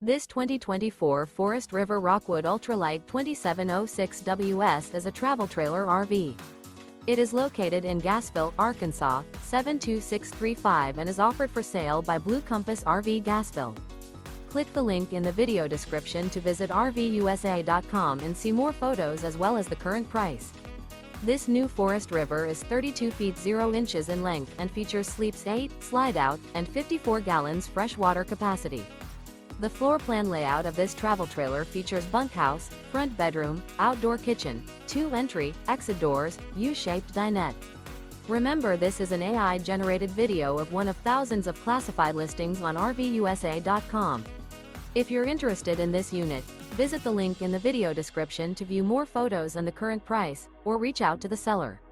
This 2024 Forest River Rockwood Ultralight 2706 WS is a travel trailer RV. It is located in Gassville, Arkansas, 72635 and is offered for sale by Blue Compass RV Gassville. Click the link in the video description to visit RVUSA.com and see more photos as well as the current price. This new Forest River is 32 feet 0 inches in length and features sleeps 8, Slideout, and 54 gallons fresh water capacity. The floor plan layout of this travel trailer features bunkhouse, front bedroom, outdoor kitchen, 2 entry, exit doors, U-shaped dinette. Remember, this is an AI-generated video of one of thousands of classified listings on RVUSA.com. If you're interested in this unit, visit the link in the video description to view more photos and the current price, or reach out to the seller.